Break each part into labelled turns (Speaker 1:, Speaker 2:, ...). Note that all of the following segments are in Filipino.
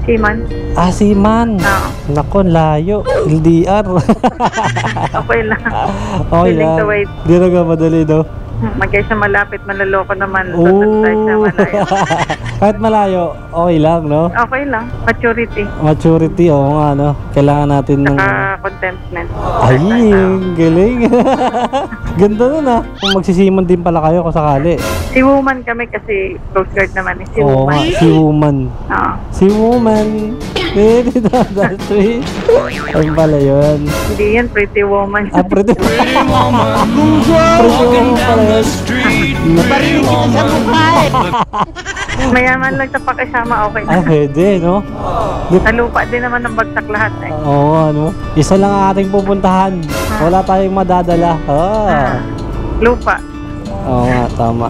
Speaker 1: Seaman.
Speaker 2: Ah, Seaman.
Speaker 1: Oo.
Speaker 2: Nako, layo. LDR.
Speaker 1: Okay lang.
Speaker 2: Okay
Speaker 1: Willing
Speaker 2: lang.
Speaker 1: to wait.
Speaker 2: Di na ka madali, no?
Speaker 1: Magkaya sa malapit, maloloko naman.
Speaker 2: Oo.
Speaker 1: Doon tayo sa malayo.
Speaker 2: Kahit malayo, okay lang, no?
Speaker 1: Okay lang. Maturity.
Speaker 2: Maturity, oo nga, no? Kailangan natin ng...
Speaker 1: Saka contentment.
Speaker 2: Ay, galing. Ganda nun, ah. Kung magsisiman din pala kayo kung sakali.
Speaker 1: Si woman kami kasi Coast Guard naman eh. Si
Speaker 2: Oo nga,
Speaker 1: woman.
Speaker 2: si woman.
Speaker 1: Oo.
Speaker 2: Si woman. Pretty industry. Ano pala yun?
Speaker 1: Hindi yan, pretty woman.
Speaker 2: Ah, pretty woman. Pretty woman pala yun.
Speaker 3: Barinig kita sa mukha eh.
Speaker 1: Mayaman lang sa pakisama, okay
Speaker 2: Ah,
Speaker 1: na.
Speaker 2: pwede, no?
Speaker 1: Sa lupa din naman ang bagsak lahat eh.
Speaker 2: Oo, ano? Isa lang ang ating pupuntahan. Wala tayong madadala. Ah.
Speaker 1: Lupa.
Speaker 2: Oo nga, tama.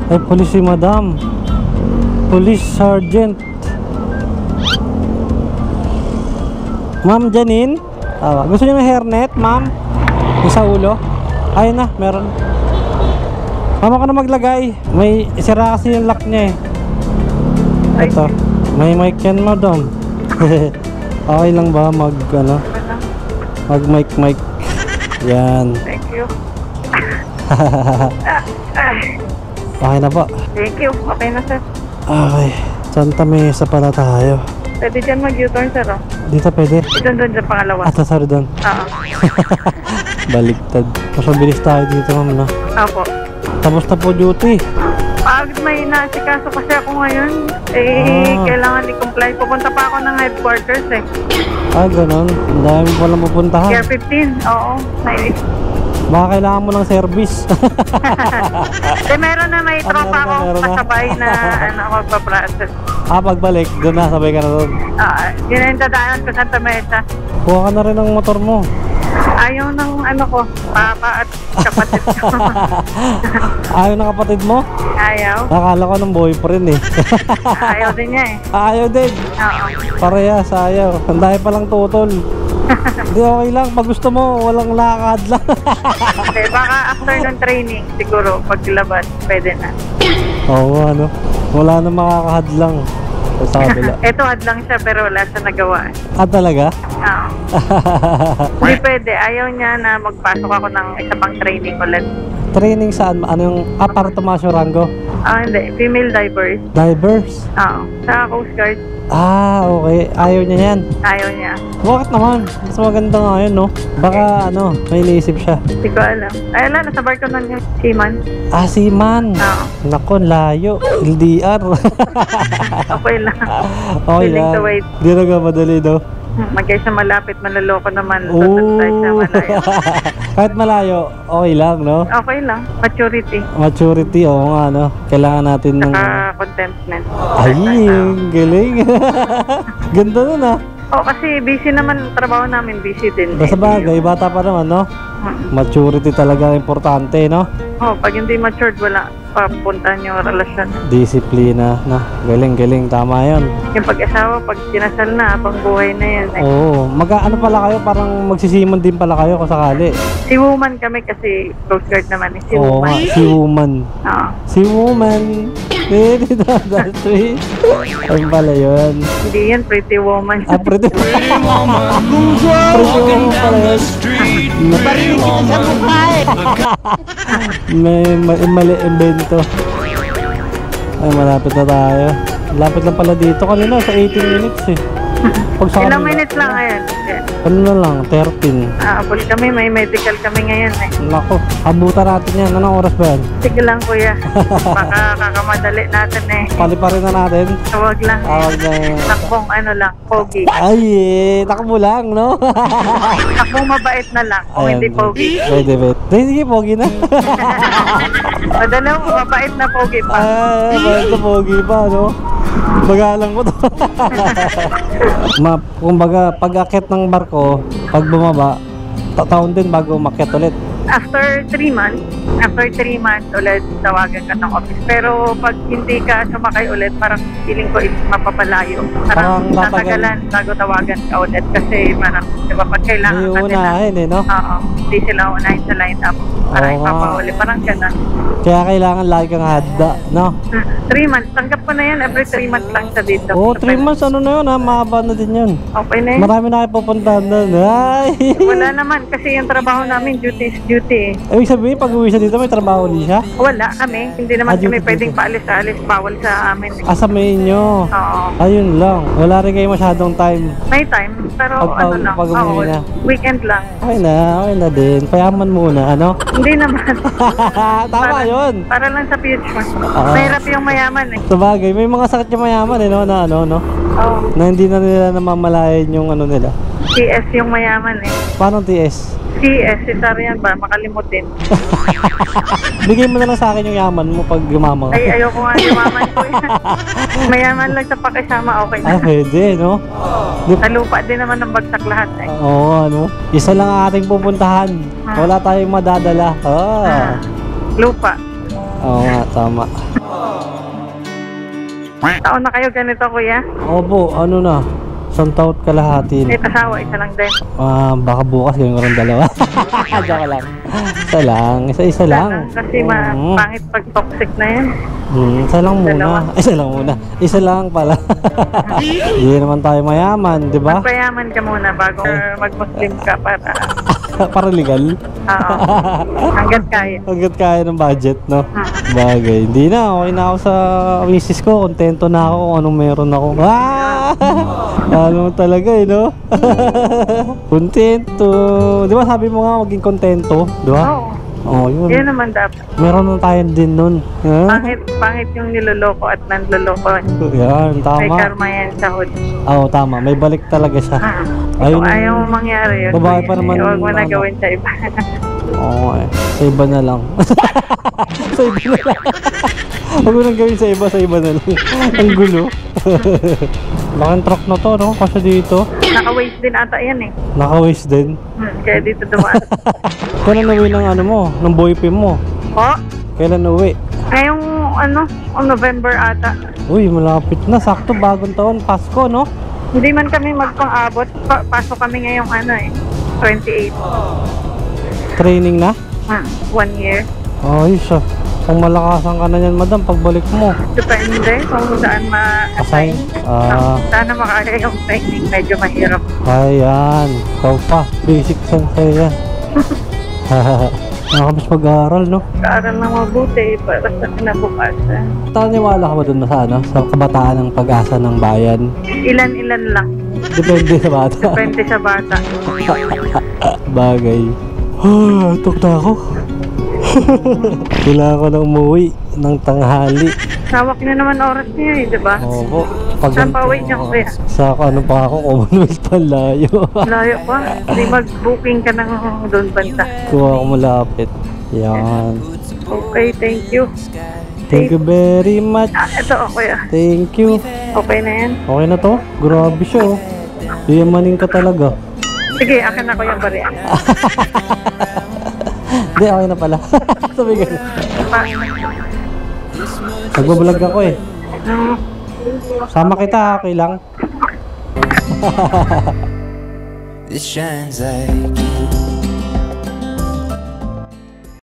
Speaker 2: Ay, police si madam. Police sergeant. Ma'am Janine? Gusto niyo ng hairnet, ma'am? Yung sa ulo? Ayun na, meron. Mama ka na maglagay. May sira kasi yung lock niya eh. Ito. May mic yan, madam. Okay lang ba mag mic? Yan.
Speaker 1: Thank you.
Speaker 2: Okay na po.
Speaker 1: Thank you. Okay na, sir.
Speaker 2: Okay. Santa Mesa pala tayo.
Speaker 1: Pwede dyan mag-U-turn, sir. Oh.
Speaker 2: Dito pwede.
Speaker 1: Doon sa pangalawa.
Speaker 2: At sorry doon.
Speaker 1: Oo.
Speaker 2: Baliktad. Mas mabilis tayo dito, ma'am, no?
Speaker 1: Opo.
Speaker 2: Tapos na po duty.
Speaker 1: Pagod may inaasikaso kasi ako ngayon. Eh, kailangan i-comply. Pupunta pa ako ng headquarters eh.
Speaker 2: Ah, ganun. Ang dami mo palang pupuntahan.
Speaker 1: Pier 15. Oo.
Speaker 2: Baka kailangan mo ng service.
Speaker 1: Eh, meron na may tropa akong
Speaker 2: meron na.
Speaker 1: kasabay na magpa-process.
Speaker 2: Ah, pagbalik, doon na, sabay ka na doon.
Speaker 1: Yun na yung dadaanan ko Santa Mesa.
Speaker 2: Kuha ka na rin ng motor mo.
Speaker 1: Ayaw ng ko, papa at kapatid ko.
Speaker 2: Ayaw ng kapatid mo?
Speaker 1: Ayaw.
Speaker 2: Nakala ko ng boyfriend eh.
Speaker 1: Ayaw din niya eh.
Speaker 2: Ayaw din.
Speaker 1: Oo.
Speaker 2: Parehas, ayaw. Ang dahil palang tutol. Hindi, okay lang. Pag gusto mo, walang lakad lang.
Speaker 1: Okay, baka after ng training, siguro, paglabas, pwede na.
Speaker 2: Oo, ano. Wala na makakahadlang sa kabila.
Speaker 1: Ito, hadlang siya, pero wala siya nagawa.
Speaker 2: Ah, talaga?
Speaker 1: Oo. Hindi pwede. Ayaw niya na magpasok ako ng isa pang training ulit.
Speaker 2: Training saan? Ano yung para tumaas yung rango?
Speaker 1: Hindi. Female divers.
Speaker 2: Divers?
Speaker 1: Oo. Sa Coast Guard,
Speaker 2: Ah, okay. Ayaw niya yan.
Speaker 1: ayaw niya.
Speaker 2: Bakit naman? Mas maganda nga yun, no? Baka, may naisip siya.
Speaker 1: Hindi ko alam. Ay, wala. Nasa barko nun yung Seaman.
Speaker 2: Ah, Seaman.
Speaker 1: Oo.
Speaker 2: Nako, layo. LDR.
Speaker 1: Okay lang.
Speaker 2: Okay
Speaker 1: Willing
Speaker 2: lang.
Speaker 1: to wait.
Speaker 2: Di na ka madali, no?
Speaker 1: Magkaya sa malapit, maloloko naman. Doon tayo sa malayo.
Speaker 2: Kahit malayo, okay lang, no?
Speaker 1: Okay lang. Maturity.
Speaker 2: Maturity, oo nga, no? Kailangan natin ng...
Speaker 1: Saka contentment.
Speaker 2: Ay, galing. Ganda nun, ah.
Speaker 1: Kasi busy naman. Trabaho namin busy din.
Speaker 2: Sa bagay, bata pa naman, no? Maturity talaga importante, no?
Speaker 1: Pag hindi matured, wala papuntahan yung relasyon.
Speaker 2: Disiplina, no? Galing, tama yun.
Speaker 1: Yung pag-asawa, pag kinasal na, pang buhay na yan.
Speaker 2: Oo, ano pala kayo, parang magsisiman din pala kayo kung sakali.
Speaker 1: Si woman kami kasi Coast Guard naman. Si
Speaker 2: Oo
Speaker 1: woman.
Speaker 2: nga, si woman.
Speaker 1: Oo.
Speaker 2: Si woman. Pretty industry. Ano pala yun?
Speaker 1: Hindi yan, pretty woman.
Speaker 2: Ah, pretty woman. Pretty woman pala yun.
Speaker 3: Barinig kita sa mukha eh.
Speaker 2: May mali invento. Ay, malapit na tayo. Lapit lang pala dito. Kanina sa 18 minutes eh. Pag sa
Speaker 1: Ilang
Speaker 2: kanila,
Speaker 1: minutes lang ngayon.
Speaker 2: ano na lang, 13.
Speaker 1: Abol kami, may medical kami ngayon eh.
Speaker 2: Nako, abutan natin yan. Anong oras ba yan?
Speaker 1: Sige lang kuya. Baka kakamadali natin eh.
Speaker 2: Paliparin na natin.
Speaker 1: Huwag lang eh.
Speaker 2: Tawag na yun.
Speaker 1: Takbong lang, pogi.
Speaker 2: Ay, takbo lang, no?
Speaker 1: Takbong mabait na lang, kung hindi pogi.
Speaker 2: Pwede. Sige, pogi na.
Speaker 1: Madalaw, mabait na pogi pa.
Speaker 2: Ay, bakit na pogi pa, no? Bagalang mo to. Kumbaga, pag-akit ng barko, pag bumaba, taon din bago umakyat ulit.
Speaker 1: after 3 months ulit tawagan ka ng office. Pero pag hindi ka sumakay ulit, parang feeling ko is mapapalayo. Parang
Speaker 2: Parang tatagal.
Speaker 1: tatagalan bago tawagan ka ulit kasi parang, di ba, pag kailangan
Speaker 2: May
Speaker 1: ka nila.
Speaker 2: uunahin eh, no?
Speaker 1: Oo, hindi sila unahin sa line up. Parang
Speaker 2: Oo nga.
Speaker 1: ipapahuli, parang gano'n.
Speaker 2: Kaya kailangan lagi kang handa, no?
Speaker 1: 3 months, tanggap ko na yan. Every 3 months lang sa dito.
Speaker 2: Oo, 3 months, ano na yun ha? Mahaba na din yun.
Speaker 1: Okay na yun.
Speaker 2: Marami na kayo pupuntahan doon. Ay!
Speaker 1: Wala naman kasi yung trabaho namin, duty is duty.
Speaker 2: Ibig sabihin, pag uwi siya dito, may trabaho ulit siya?
Speaker 1: Wala kami. Hindi naman
Speaker 2: Ah,
Speaker 1: kami
Speaker 2: duty,
Speaker 1: pwedeng
Speaker 2: duty.
Speaker 1: paalis-alis. Bawal sa amin.
Speaker 2: Asa may inyo.
Speaker 1: Oo.
Speaker 2: Ayun lang. Wala rin kayo masyadong time.
Speaker 1: May time. Pero
Speaker 2: Pag-
Speaker 1: ano lang.
Speaker 2: pag umuwi na.
Speaker 1: Weekend lang.
Speaker 2: Okay na din. Payaman muna, ano?
Speaker 1: Hindi naman.
Speaker 2: Tama yun.
Speaker 1: Para lang sa future.
Speaker 2: Oo.
Speaker 1: Mahirap yung mayaman eh.
Speaker 2: Sabagay, may mga sakit yung mayaman eh, no? Na ano, no?
Speaker 1: Oo.
Speaker 2: Na hindi na nila namamalayan yung ano nila.
Speaker 1: CS yung mayaman eh.
Speaker 2: Paano TS?
Speaker 1: CS, cesarean ba? Makalimutin.
Speaker 2: Bigay mo na lang sa akin yung yaman mo pag gumama ka.
Speaker 1: Ay, ayoko nga yumaman ko eh. Mayaman lang sa pakisama, okay
Speaker 2: Ah,
Speaker 1: na.
Speaker 2: pwede, no? Di-
Speaker 1: Sa lupa din naman ang bagsak lahat eh.
Speaker 2: Oo, ano? Isa lang ang ating pupuntahan. Wala tayong madadala. Ah.
Speaker 1: Lupa.
Speaker 2: Oo nga, tama.
Speaker 1: Taon na kayo ganito, kuya?
Speaker 2: Opo, ano na? Isang taot kalahati
Speaker 1: May
Speaker 2: na.
Speaker 1: asawa, isa lang din.
Speaker 2: Baka bukas gawin ko rin dalawa. Joke lang. Isa lang. Isa-isa lang.
Speaker 1: Kasi
Speaker 2: Oo.
Speaker 1: pangit pag toxic na yan.
Speaker 2: Isa lang muna.
Speaker 1: Dalawa.
Speaker 2: Isa lang muna. Isa lang pala. Hindi naman tayo mayaman, di ba?
Speaker 1: Magpayaman ka muna bago mag-Muslim ka para
Speaker 2: Para legal.
Speaker 1: hanggat kaya.
Speaker 2: Hanggat kaya ng budget, no? Bagay. Hindi na. Okay na ako sa misis ko. Kontento na ako kung anong meron ako. Ano talaga eh, no? Kontento. Di ba sabi mo nga maging kontento? Di ba?
Speaker 1: Oo.
Speaker 2: Oo, yun.
Speaker 1: Yan naman dapat.
Speaker 2: Meron na tayo din nun.
Speaker 1: Pangit yung niloloko at nanloloko.
Speaker 2: Yan,
Speaker 1: May
Speaker 2: tama.
Speaker 1: karma yan sa hood.
Speaker 2: Oo, tama. May balik talaga siya.
Speaker 1: Kung ayaw mo mangyari yun,
Speaker 2: Babae pa naman,
Speaker 1: huwag mo na
Speaker 2: ano.
Speaker 1: gawin sa iba.
Speaker 2: Oo eh. Sa iba na lang. Sa iba na lang. Huwag mo nang gawin sa iba na lang. Ang gulo. Laking truck na to, no? Kasi dito.
Speaker 1: Naka-waste din ata yan eh.
Speaker 2: Naka-waste din.
Speaker 1: Kaya dito dumaan.
Speaker 2: Kailan uwi ng ano mo? Ng boyfriend mo?
Speaker 1: Oh,
Speaker 2: Kailan uwi?
Speaker 1: ngayong November ata.
Speaker 2: Uy, malapit na. Sakto, bagong taon. Pasko, no?
Speaker 1: Hindi man kami magpang-abot. Pasok kami ngayong 28.
Speaker 2: Training na?
Speaker 1: 1 year.
Speaker 2: Ayos ah. Kung malakasan ka na yan, madam, pagbalik mo.
Speaker 1: Depende kung saan ma-assign. Sana makaya yung training. Medyo mahirap.
Speaker 2: Ayan. Ikaw pa. Basic lang sa'yo yan. Nakakabas mag-aaral, no?
Speaker 1: Kaaral ng mabuti para sa kinabukasan.
Speaker 2: Taniwala ka ba dun sa ano? Sa kabataan ng pag-asa ng bayan?
Speaker 1: Ilan-ilan lang.
Speaker 2: Depende sa bata.
Speaker 1: Depende sa bata.
Speaker 2: Bagay. Tok na ako. Kailangan ko na umuwi ng tanghali.
Speaker 1: Sawak niya naman oras niya eh, di ba?
Speaker 2: Opo.
Speaker 1: Saan pa uwi niya, kuya?
Speaker 2: Sa ano pa ako, Commonwealth pa layo.
Speaker 1: Layo pa. Hindi mag-booking ka ng doon banta.
Speaker 2: Kuha ko malapit. Yan.
Speaker 1: Okay, thank you.
Speaker 2: Thank you very much.
Speaker 1: Ito, kuya.
Speaker 2: Thank you.
Speaker 1: Okay na yan.
Speaker 2: Okay na to? Grabe siya oh. Yamanin ka talaga.
Speaker 1: Sige, akin ako yung bariya.
Speaker 2: Hindi, okay na pala. Sabi ka. Nagbablog ako eh. Sama kita, okay lang.
Speaker 4: It shines like